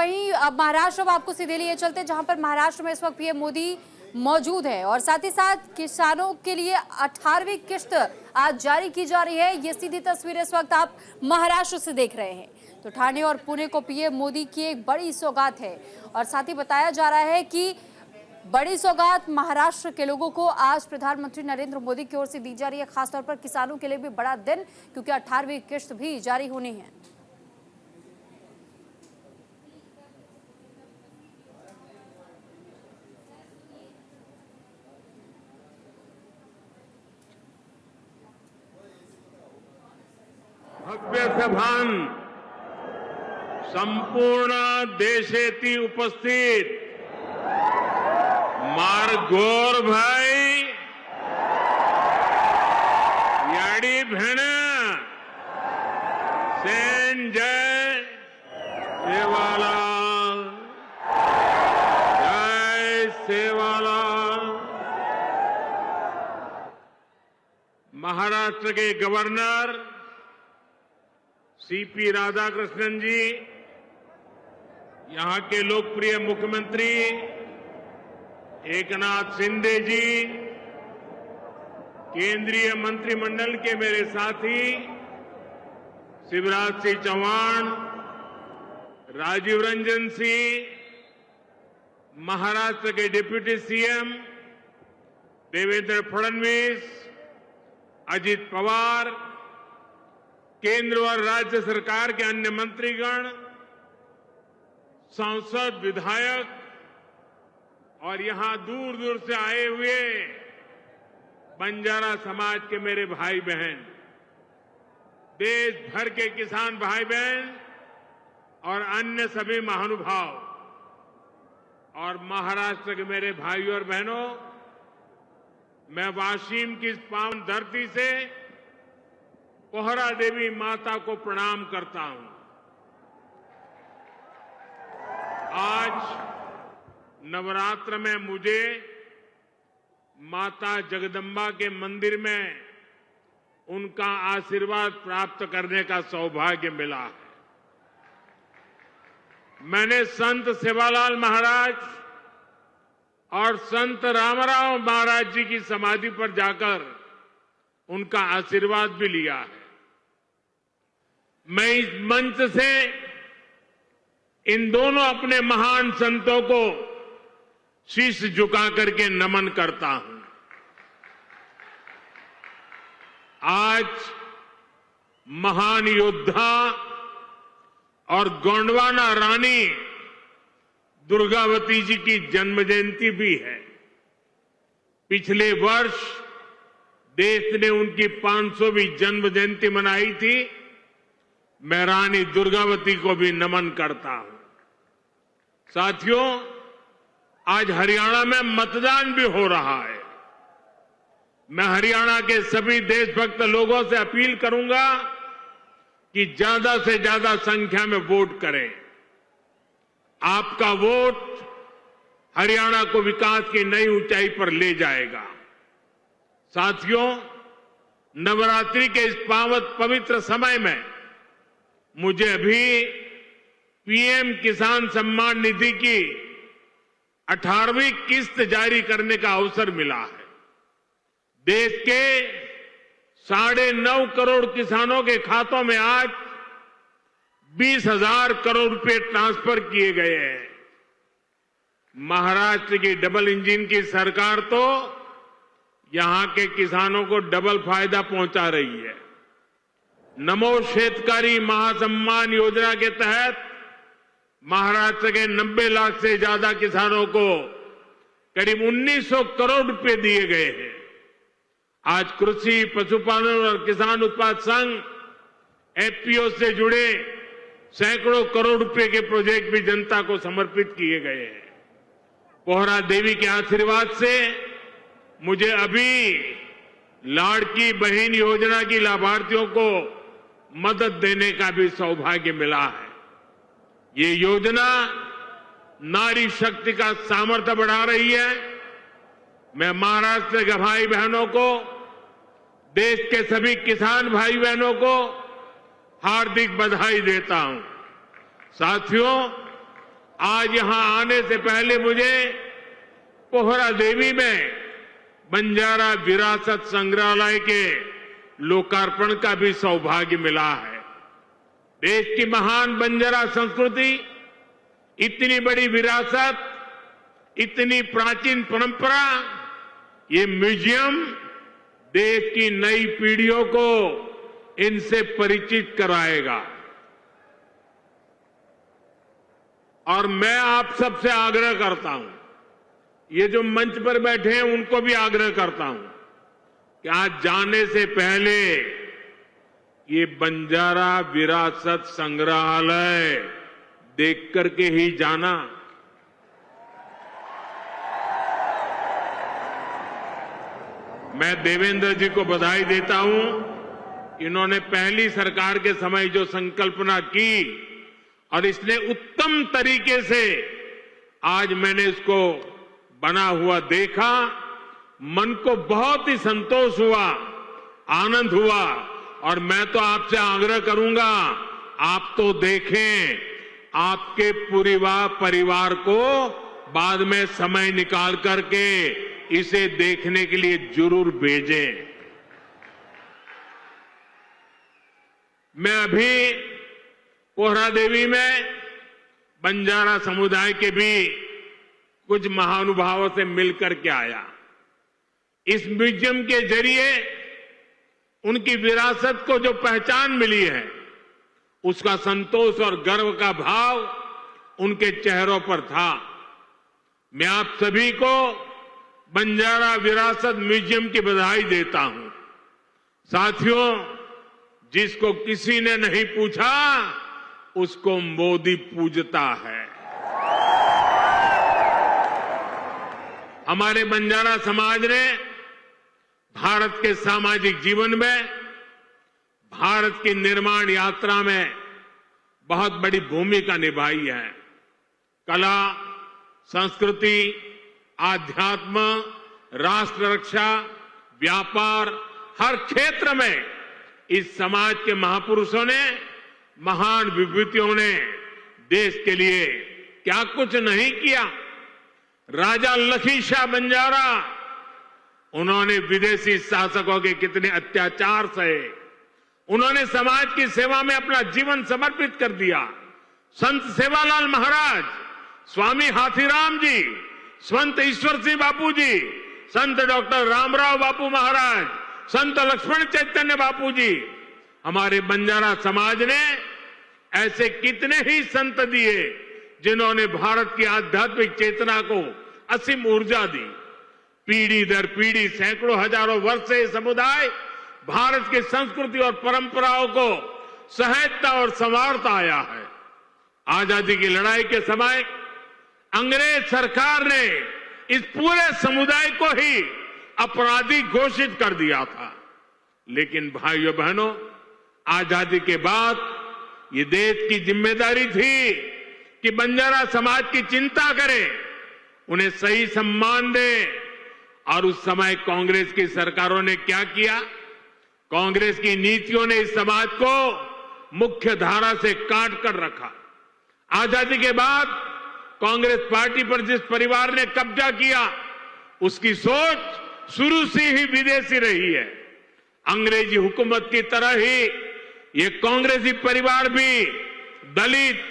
वहीं अब महाराष्ट्र, अब आपको सीधे लिए चलते जहां पर महाराष्ट्र में इस वक्त पीएम मोदी मौजूद है और साथ ही साथ किसानों के लिए 18वीं किश्त आज जारी की जा रही है। ये सीधी तस्वीर इस वक्त आप महाराष्ट्र से देख रहे हैं। तो ठाणे और पुणे को पीएम मोदी की एक बड़ी सौगात है और साथ ही बताया जा रहा है कि बड़ी सौगात महाराष्ट्र के लोगों को आज प्रधानमंत्री नरेंद्र मोदी की ओर से दी जा रही है। खासतौर पर किसानों के लिए भी बड़ा दिन, क्योंकि 18वीं किश्त भी जारी होनी है। भव्य सभान संपूर्ण देशेती उपस्थित मारगोर भाई याडी भेण जय सेवालाल, जय सेवालाल। महाराष्ट्र के गवर्नर सीपी राधाकृष्णन जी, यहां के लोकप्रिय मुख्यमंत्री एकनाथ शिंदे जी, केंद्रीय मंत्रिमंडल के मेरे साथी शिवराज सिंह चौहान, राजीव रंजन सिंह, महाराष्ट्र के डिप्टी सीएम देवेंद्र फडणवीस, अजित पवार, केंद्र और राज्य सरकार के अन्य मंत्रीगण, सांसद, विधायक और यहां दूर दूर से आए हुए बंजारा समाज के मेरे भाई बहन, देश भर के किसान भाई बहन और अन्य सभी महानुभाव और महाराष्ट्र के मेरे भाइयों और बहनों, मैं वाशिम की इस पावन धरती से कोहरा देवी माता को प्रणाम करता हूं। आज नवरात्र में मुझे माता जगदम्बा के मंदिर में उनका आशीर्वाद प्राप्त करने का सौभाग्य मिला है। मैंने संत सेवालाल महाराज और संत रामराव महाराज जी की समाधि पर जाकर उनका आशीर्वाद भी लिया है। मैं इस मंच से इन दोनों अपने महान संतों को शीश झुका करके नमन करता हूं। आज महान योद्धा और गोंडवाना रानी दुर्गावती जी की जन्म जयंती भी है। पिछले वर्ष देश ने उनकी 500वीं जन्म जयंती मनाई थी। मैं रानी दुर्गावती को भी नमन करता हूं। साथियों, आज हरियाणा में मतदान भी हो रहा है। मैं हरियाणा के सभी देशभक्त लोगों से अपील करूंगा कि ज्यादा से ज्यादा संख्या में वोट करें। आपका वोट हरियाणा को विकास की नई ऊंचाई पर ले जाएगा। साथियों, नवरात्रि के इस पावन पवित्र समय में मुझे अभी पीएम किसान सम्मान निधि की 18वीं किस्त जारी करने का अवसर मिला है। देश के 9.5 करोड़ किसानों के खातों में आज 20,000 करोड़ रुपए ट्रांसफर किए गए हैं। महाराष्ट्र की डबल इंजन की सरकार तो यहां के किसानों को डबल फायदा पहुंचा रही है। नमो शेतकारी महासम्मान योजना के तहत महाराष्ट्र के 90 लाख से ज्यादा किसानों को करीब 1900 करोड़ रुपए दिए गए हैं। आज कृषि, पशुपालन और किसान उत्पाद संघ एफपीओ से जुड़े सैकड़ों करोड़ रुपए के प्रोजेक्ट भी जनता को समर्पित किए गए हैं। कोहरा देवी के आशीर्वाद से मुझे अभी लाड़की बहन योजना की लाभार्थियों को मदद देने का भी सौभाग्य मिला है। ये योजना नारी शक्ति का सामर्थ्य बढ़ा रही है। मैं महाराष्ट्र के भाई बहनों को, देश के सभी किसान भाई बहनों को हार्दिक बधाई देता हूं। साथियों, आज यहां आने से पहले मुझे पोहरा देवी में बंजारा विरासत संग्रहालय के लोकार्पण का भी सौभाग्य मिला है। देश की महान बंजारा संस्कृति, इतनी बड़ी विरासत, इतनी प्राचीन परंपरा, ये म्यूजियम देश की नई पीढ़ियों को इनसे परिचित कराएगा। और मैं आप सबसे आग्रह करता हूं, ये जो मंच पर बैठे हैं उनको भी आग्रह करता हूं कि आज जाने से पहले ये बंजारा विरासत संग्रहालय देख करके ही जाना। मैं देवेंद्र जी को बधाई देता हूं। इन्होंने पहली सरकार के समय जो संकल्पना की और इसने उत्तम तरीके से आज मैंने इसको बना हुआ देखा, मन को बहुत ही संतोष हुआ, आनंद हुआ। और मैं तो आपसे आग्रह करूंगा, आप तो देखें, आपके पूरे परिवार को बाद में समय निकाल करके इसे देखने के लिए जरूर भेजें। मैं अभी पोहरा देवी में बंजारा समुदाय के भी कुछ महानुभावों से मिलकर के आया। इस म्यूजियम के जरिए उनकी विरासत को जो पहचान मिली है, उसका संतोष और गर्व का भाव उनके चेहरों पर था। मैं आप सभी को बंजारा विरासत म्यूजियम की बधाई देता हूं। साथियों, जिसको किसी ने नहीं पूछा उसको मोदी पूजता है। हमारे बंजारा समाज ने भारत के सामाजिक जीवन में, भारत की निर्माण यात्रा में बहुत बड़ी भूमिका निभाई है। कला, संस्कृति, आध्यात्म, राष्ट्र रक्षा, व्यापार, हर क्षेत्र में इस समाज के महापुरुषों ने, महान विभूतियों ने देश के लिए क्या कुछ नहीं किया। राजा लखी शाह बंजारा, उन्होंने विदेशी शासकों के कितने अत्याचार सहे, उन्होंने समाज की सेवा में अपना जीवन समर्पित कर दिया। संत सेवालाल महाराज, स्वामी हाथीराम जी, संत ईश्वर सिंह बापू जी, संत डॉक्टर रामराव बापू महाराज, संत लक्ष्मण चैतन्य बापू जी, हमारे बंजारा समाज ने ऐसे कितने ही संत दिए जिन्होंने भारत की आध्यात्मिक चेतना को असीम ऊर्जा दी। पीढ़ी दर पीढ़ी, सैकड़ों हजारों वर्ष से समुदाय भारत की संस्कृति और परंपराओं को सहेजता और संवारता आया है। आजादी की लड़ाई के समय अंग्रेज सरकार ने इस पूरे समुदाय को ही अपराधी घोषित कर दिया था। लेकिन भाइयों बहनों, आजादी के बाद ये देश की जिम्मेदारी थी कि बंजारा समाज की चिंता करे, उन्हें सही सम्मान दे। और उस समय कांग्रेस की सरकारों ने क्या किया? कांग्रेस की नीतियों ने इस समाज को मुख्य धारा से काट कर रखा। आजादी के बाद कांग्रेस पार्टी पर जिस परिवार ने कब्जा किया, उसकी सोच शुरू से ही विदेशी रही है। अंग्रेजी हुकूमत की तरह ही ये कांग्रेसी परिवार भी दलित,